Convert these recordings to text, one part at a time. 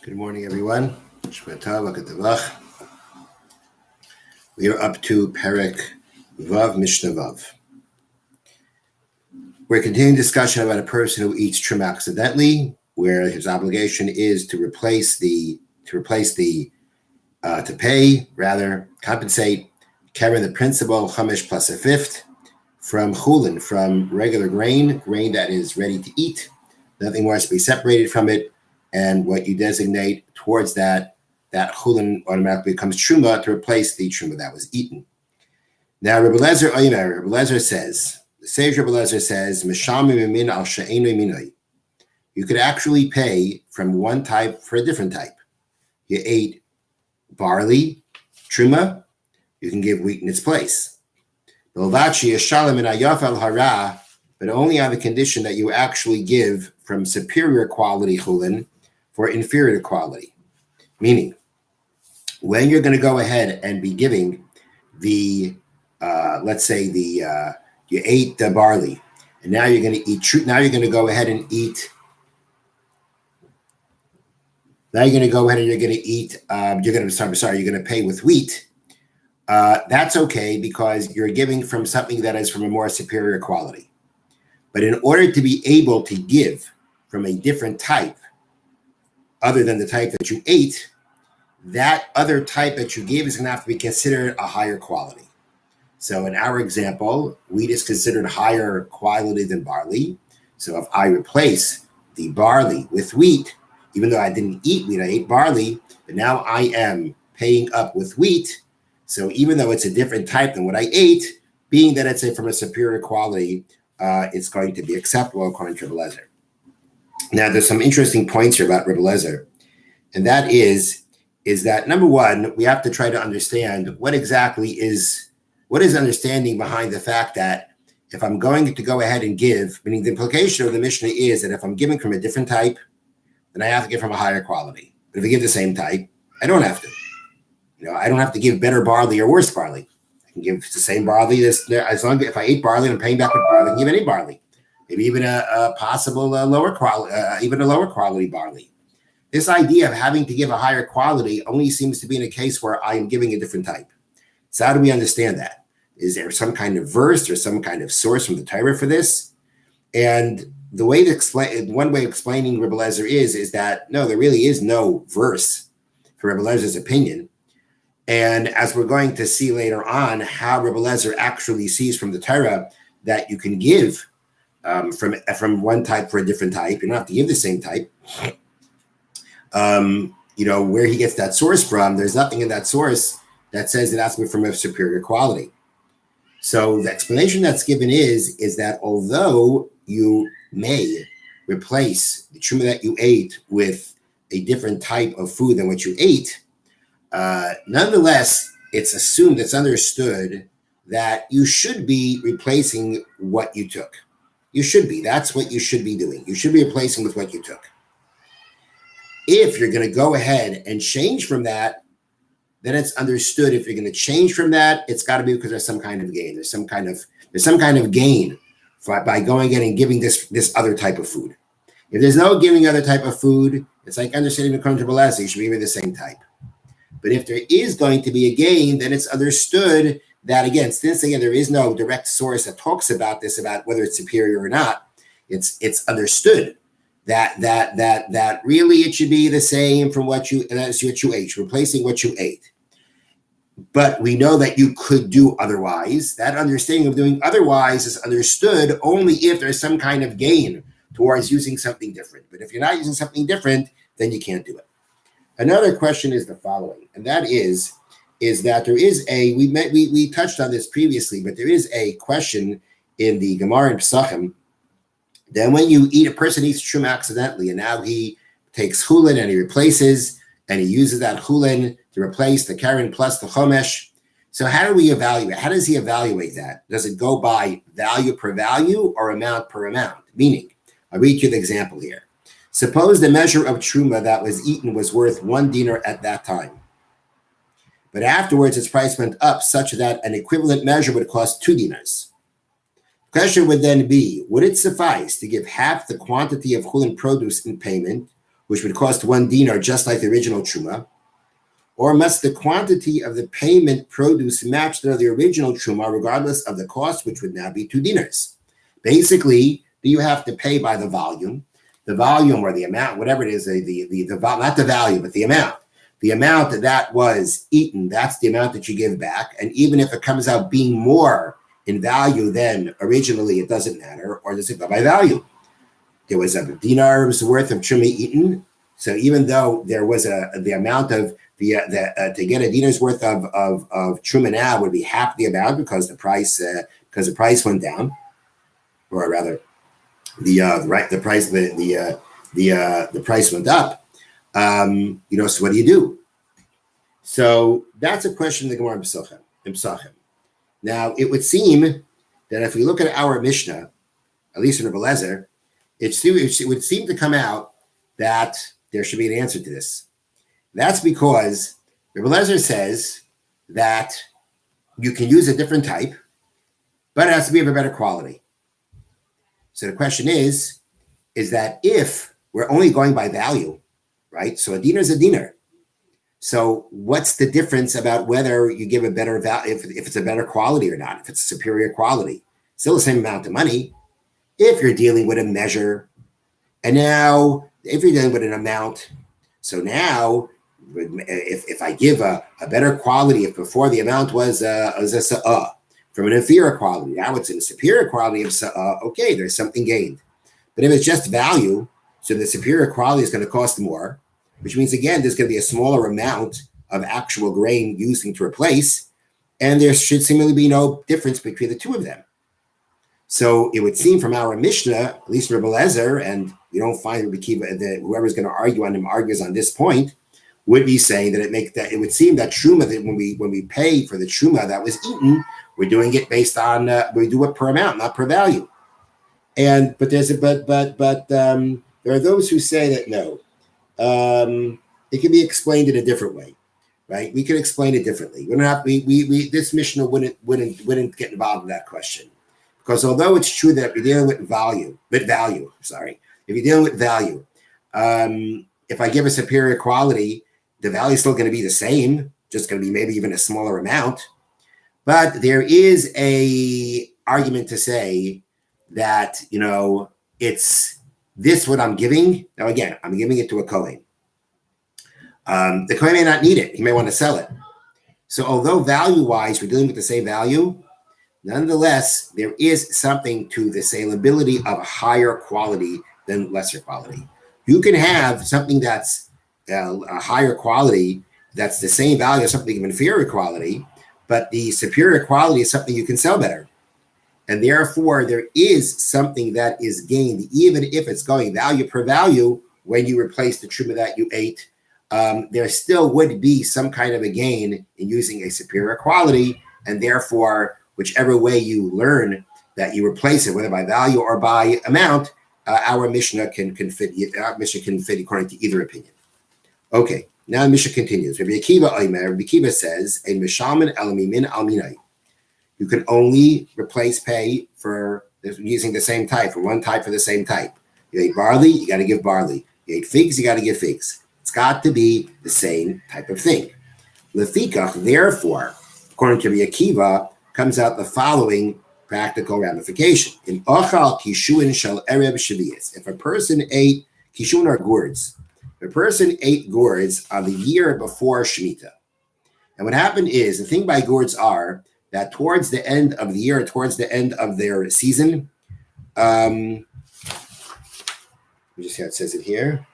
Good morning, everyone. We are up to Perek Vav Mishna Vav. We're continuing discussion about a person who eats trim accidentally, where his obligation is to compensate carrying the principal chamesh plus a fifth from chulin, from regular grain that is ready to eat. Nothing more has to be separated from it. And what you designate towards that chulin automatically becomes truma to replace the truma that was eaten. Now, Rebbe Lezer says, the sage Rebbe Lezer says, "Mishamim al she'enu minoi." You could actually pay from one type for a different type. You ate barley, truma, you can give wheat in its place. But only on the condition that you actually give from superior quality chulin for inferior quality. Meaning, when you're going to go ahead and be giving the, you ate the barley, and now you're going to eat. Now you're going to go ahead and eat. Now you're going to go ahead and you're going to eat. You're going to pay with wheat. That's okay because you're giving from something that is from a more superior quality. But in order to be able to give from a different type, other than the type that you ate, that other type that you gave is going to have to be considered a higher quality. So in our example, wheat is considered higher quality than barley. So if I replace the barley with wheat, even though I didn't eat wheat, I ate barley, but now I am paying up with wheat. So even though it's a different type than what I ate, being that it's from a superior quality, it's going to be acceptable according to Rebbe Lezer. Now, there's some interesting points here about Rebbe Lezer, and that is that, number one, we have to try to understand what is understanding behind the fact that if I'm going to go ahead and give, meaning the implication of the Mishna is that if I'm giving from a different type, then I have to give from a higher quality. But if I give the same type, I don't have to. I don't have to give better barley or worse barley. I can give the same barley as long as if I ate barley and I'm paying back with barley, I can give any barley. Maybe even a possible lower quality, even a lower quality barley. This idea of having to give a higher quality only seems to be in a case where I am giving a different type. So how do we understand that? Is there some kind of verse or some kind of source from the Torah for this? And the way to explain, one way of explaining Rebbe Lezer is that no, there really is no verse for Rebbe Lezer's opinion. And as we're going to see later on, how Rebbe Lezer actually sees from the Torah that you can give from one type for a different type. You don't have to give the same type. Where he gets that source from, there's nothing in that source that says it has to be from a superior quality. So the explanation that's given is that although you may replace the truma that you ate with a different type of food than what you ate, nonetheless, it's understood that you should be replacing what you took. You should be. That's what you should be doing. You should be replacing with what you took. If you're going to go ahead and change from that, then it's understood. If you're going to change from that, it's got to be because there's some kind of gain. There's some kind of gain by going in and giving this other type of food. If there's no giving other type of food, it's like understanding the according to Rebbe Lezer, you should be giving the same type. But if there is going to be a gain, then it's understood that, again, since again there is no direct source that talks about this, about whether it's superior or not, it's understood that really it should be the same from what you ate, replacing what you ate. But we know that you could do otherwise. That understanding of doing otherwise is understood only if there's some kind of gain towards using something different. But if you're not using something different, then you can't do it. Another question is the following, and that is that there is we touched on this previously, but there is a question in the Gemara in Pesachim. Then when a person eats truma accidentally, and now he takes chulin and he replaces, and he uses that chulin to replace the keren plus the chomesh. So how do we evaluate? How does he evaluate that? Does it go by value per value or amount per amount? Meaning, I'll read you the example here. Suppose the measure of truma that was eaten was worth 1 dinar at that time. But afterwards, its price went up such that an equivalent measure would cost 2 dinars. The question would then be, would it suffice to give half the quantity of chulin produce in payment, which would cost 1 dinar, just like the original truma? Or must the quantity of the payment produce match that of the original truma, regardless of the cost, which would now be 2 dinars? Basically, do you have to pay by the volume or the amount, whatever it is, not the value, but the amount that was eaten, that's the amount that you give back. And even if it comes out being more in value than originally, it doesn't matter, or does it go by value? There was a dinar's worth of truma eaten, so even though there was the amount of to get a dinar's worth of truma now would be half the amount because the price went down, or rather the price went up. So what do you do? So that's a question of the Gemara in Pesachim. Now it would seem that if we look at our Mishnah, at least in Rebbe Lezer, it would seem to come out that there should be an answer to this. That's because Rebbe Lezer says that you can use a different type, but it has to be of a better quality. So the question is that if we're only going by value, right? So a dinar is a dinar. So what's the difference about whether you give a better value, if it's a better quality or not, if it's a superior quality? Still the same amount of money. If you're dealing with a measure, and now if you're dealing with an amount, so now if I give a better quality, if before the amount was a sa'ah, from an inferior quality, now it's in a superior quality of sa'ah, okay, there's something gained. But if it's just value, so the superior quality is going to cost more, which means, again, there's going to be a smaller amount of actual grain using to replace, and there should seemingly be no difference between the two of them. So it would seem from our Mishnah, at least Rebbe Lezer, and we don't find that whoever's going to argue on him argues on this point, would be saying that it would seem that truma, that when we pay for the truma that was eaten, we're doing it based on we do it per amount, not per value. But there are those who say that no, it can be explained in a different way, right? We can explain it differently. We're not this Mishnah wouldn't get involved in that question. Because although it's true that you're dealing with value, if you're dealing with value, if I give a superior quality, the value is still going to be the same, just going to be maybe even a smaller amount. But there is a argument to say that, it's this what I'm giving. Now, again, I'm giving it to a Kohen. The Kohen may not need it. He may want to sell it. So although value-wise, we're dealing with the same value, nonetheless, there is something to the saleability of a higher quality than lesser quality. You can have something that's a higher quality that's the same value as something of inferior quality, but the superior quality is something you can sell better. And therefore, there is something that is gained, even if it's going value per value, when you replace the truma that you ate, there still would be some kind of a gain in using a superior quality, and therefore, whichever way you learn that you replace it, whether by value or by amount, our Mishnah can fit according to either opinion. Okay, now the Mishnah continues. Rabbi Akiva says, "A mishalman elami min alminai." You can only replace pay for using the same type, from one type for the same type. You ate barley, you got to give barley. You ate figs, you got to give figs. It's got to be the same type of thing. Lefikach, therefore, according to Rabbi Akiva, comes out the following practical ramification. In ochal kishuin shel erev shavias, if a person ate kishun or gourds, if a person ate gourds on the year before Shemitah, and what happened is, the thing by gourds are that towards the end of the year, towards the end of their season, let me just see how it says it here.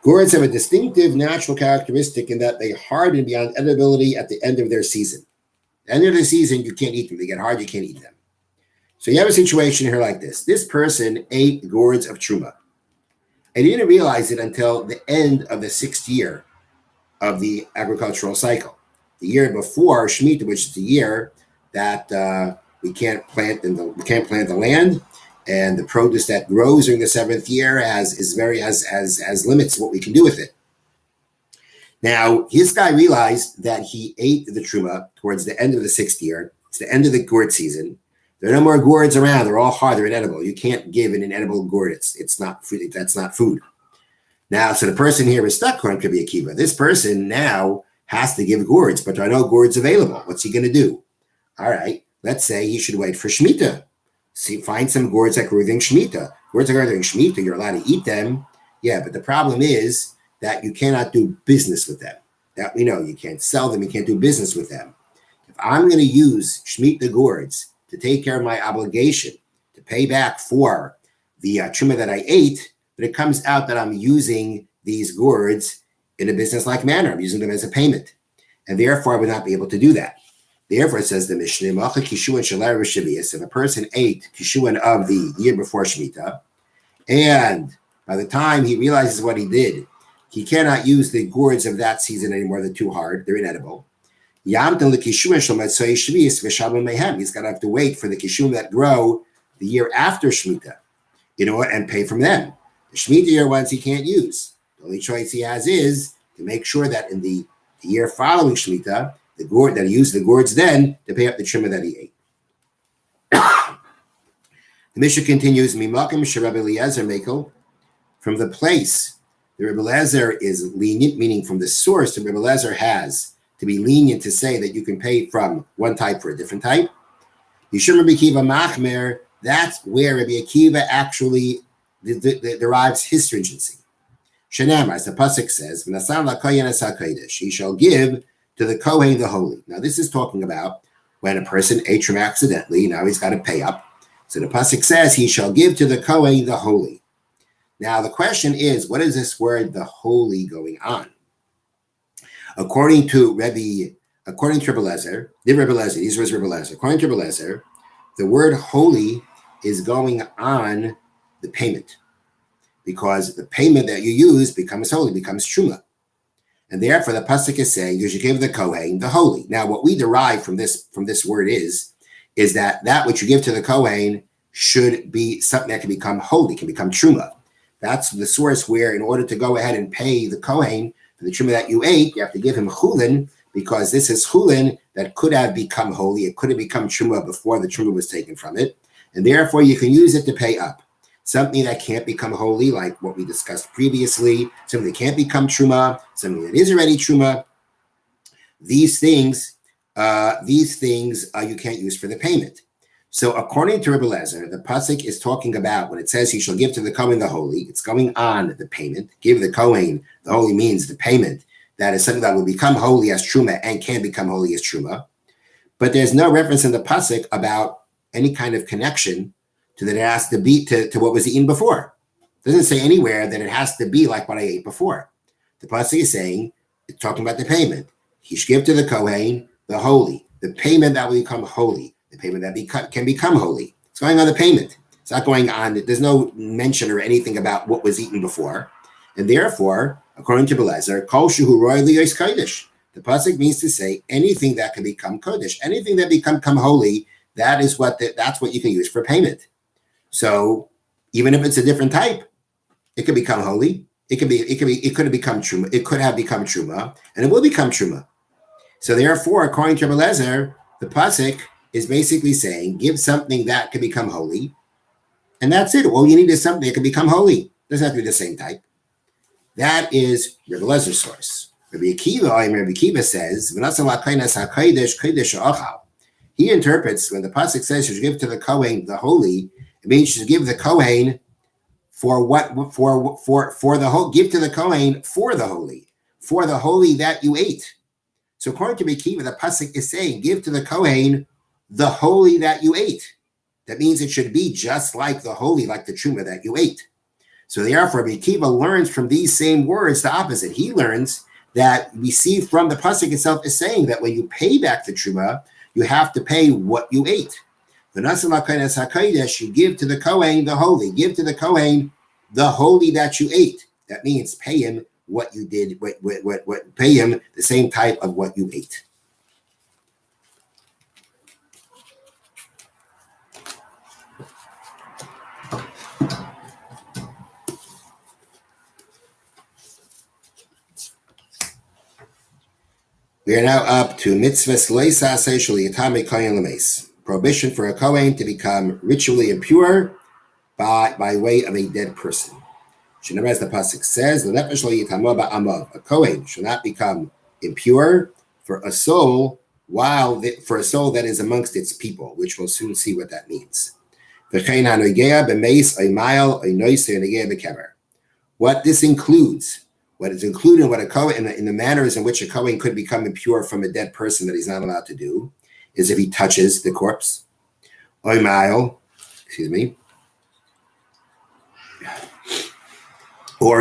Gourds have a distinctive natural characteristic in that they harden beyond edibility at the end of their season. At the end of the season, you can't eat them. They get hard, you can't eat them. So you have a situation here like this. This person ate gourds of truma, and he didn't realize it until the end of the 6th year of the agricultural cycle. The year before Shemitah, which is the year that we can't plant the land, and the produce that grows during the 7th year has limits what we can do with it. Now, this guy realized that he ate the truma towards the end of the 6th year. It's the end of the gourd season. There are no more gourds around. They're all hard. They're inedible. You can't give an inedible gourd. It's not food. That's not food. Now, so the person here is stuck according to Rabbi Akiva. This person now has to give gourds, but there are no gourds available. What's he going to do? All right, let's say he should wait for Shemitah. See, find some gourds that grew during Shemitah. Gourds that grew during Shemitah, you're allowed to eat them. Yeah, but the problem is that you cannot do business with them. That we know. You can't sell them. You can't do business with them. If I'm going to use Shemitah gourds to take care of my obligation, to pay back for the truma that I ate, but it comes out that I'm using these gourds in a business-like manner. I'm using them as a payment. And therefore, I would not be able to do that. Therefore, it says the Mishna, if a person ate kishuan of the year before Shemitah, and by the time he realizes what he did, he cannot use the gourds of that season anymore. They're too hard. They're inedible. He's going to have to wait for the kishuan that grow the year after Shemitah, and pay from them. The Shemitah year ones he can't use. The only choice he has is to make sure that in the year following Shemitah, the gourd that he used the gourds then to pay up the truma that he ate. The Mishnah continues, from the place the Rebbe Eliezer is lenient, meaning from the source the Rebbe Eliezer has to be lenient to say that you can pay from one type for a different type. Yishum Rabbi Akiva Machmer, that's where Rabbi Akiva actually derives his stringency. Shenamar, as the pasuk says, he shall give to the Kohen the holy. Now this is talking about when a person ate from accidentally, now he's got to pay up. So the pasuk says he shall give to the Kohen the holy. Now the question is, what is this word the holy going on? According to Rebbe Eliezer, these words Rebbe Eliezer. According to Rebbe Eliezer, the word holy is going on the payment, because the payment that you use becomes holy, becomes truma. And therefore the pasuk is saying you should give the Kohen the holy. Now what we derive from this word is that which you give to the Kohen should be something that can become holy, can become truma. That's the source where in order to go ahead and pay the Kohen for the truma that you ate, you have to give him chulin, because this is chulin that could have become holy. It could have become truma before the truma was taken from it. And therefore you can use it to pay up. Something that can't become holy, like what we discussed previously, something that can't become truma, something that is already truma. These things you can't use for the payment. So according to Rebbe Eliezer, the pasuk is talking about when it says he shall give to the Kohen the holy, it's going on the payment. Give the Kohen the holy means the payment. That is something that will become holy as truma and can become holy as truma. But there's no reference in the pasuk about any kind of connection to that it has to be to what was eaten before. It doesn't say anywhere that it has to be like what I ate before. The pasuk is saying, it's talking about the payment. He should give to the Kohen the holy, the payment that will become holy, the payment that can become holy. It's going on the payment. It's not going on, there's no mention or anything about what was eaten before. And therefore, according to Belezer, Kol Shehu Roy Liyos Kodesh. The pasuk means to say anything that can become Kodesh, anything that become holy, that's what you can use for payment. So even if it's a different type, it could become holy. It could have become truma. It could have become truma, and it will become truma. So therefore, according to Belezer, the pasuk is basically saying, give something that can become holy, and that's it. All you need is something that can become holy. It doesn't have to be the same type. That is Rebbe Elezer's source. Rabbi Akiva says, he interprets when the pasuk says you should give to the Kohen the holy, it means you should give the Kohen for the whole. Give to the Kohen for the holy that you ate. So according to Rabbi Akiva, the pasuk is saying, give to the Kohen the holy that you ate. That means it should be just like the holy, like the truma that you ate. So therefore, Rabbi Akiva learns from these same words the opposite. He learns that we see from the pasuk itself is saying that when you pay back the truma, you have to pay what you ate. You give to the Kohen the holy. Give to the Kohen the holy that you ate. That means pay him what you did. Pay him the same type of what you ate. We are now up to mitzvahs loisaseh shuliyatame kohen lemeis, prohibition for a kohen to become ritually impure by way of a dead person. As the pasuk says, a Kohen shall not become impure for a soul that is amongst its people, which we'll soon see what that means. What this includes, what is included in what a Kohen, in the manners in which a Kohen could become impure from a dead person that he's not allowed to do, is if he touches the corpse, or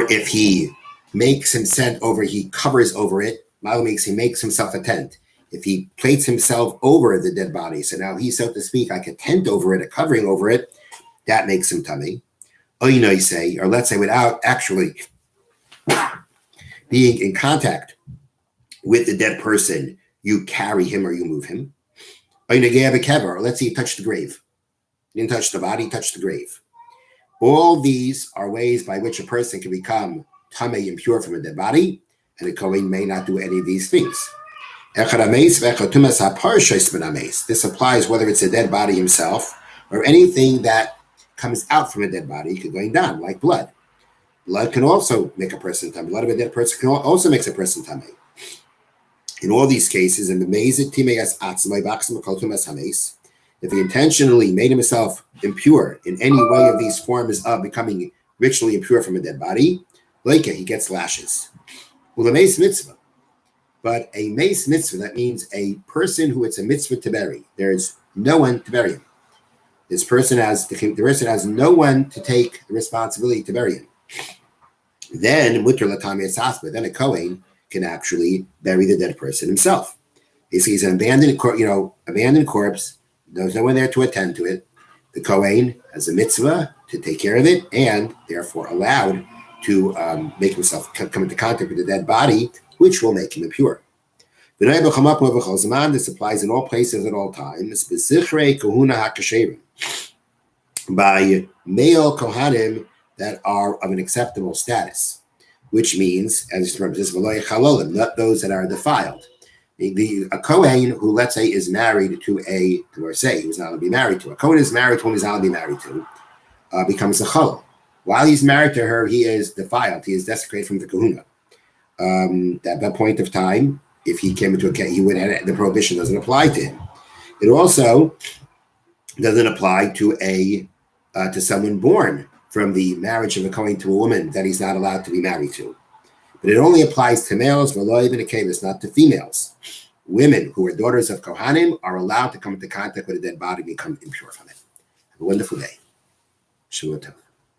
if he makes himself over, he covers over it. He makes himself a tent. If he plates himself over the dead body, so now he's, so to speak, like a tent over it, a covering over it, that makes him tummy. Or let's say without actually being in contact with the dead person, you carry him or you move him. Or let's say you touch the grave. You didn't touch the body, you touched the grave. All these are ways by which a person can become tamei, impure from a dead body, and a Kohen may not do any of these things. This applies whether it's a dead body himself or anything that comes out from a dead body, going down, like blood. Blood can also make a person tamei. Blood of a dead person can also makes a person tamei. In all these cases, if he intentionally made himself impure in any way of these forms of becoming ritually impure from a dead body, he gets lashes. Well, a mace mitzvah. But a mace mitzvah, that means a person who it's a mitzvah to bury. There's no one to bury him. The person has no one to take the responsibility to bury him. Then then a Kohen can actually bury the dead person himself. He's an abandoned corpse. There's no one there to attend to it. The Kohen has a mitzvah to take care of it, and therefore allowed to make himself come into contact with the dead body, which will make him impure. This applies in all places at all times. By male kohanim that are of an acceptable status, which means, as not those that are defiled. A Kohen who, let's say, is married to a divorcee, who's not allowed to be married to. A Kohen is married to whom he's not allowed to be married to, becomes a chalal. While he's married to her, he is defiled. He is desecrated from the kahuna. At that point of time, if he came into the prohibition doesn't apply to him. It also doesn't apply to someone born from the marriage of a Kohen to a woman that he's not allowed to be married to. But it only applies to males, not to females. Women who are daughters of Kohanim are allowed to come into contact with a dead body and become impure from it. Have a wonderful day. Shavua tov.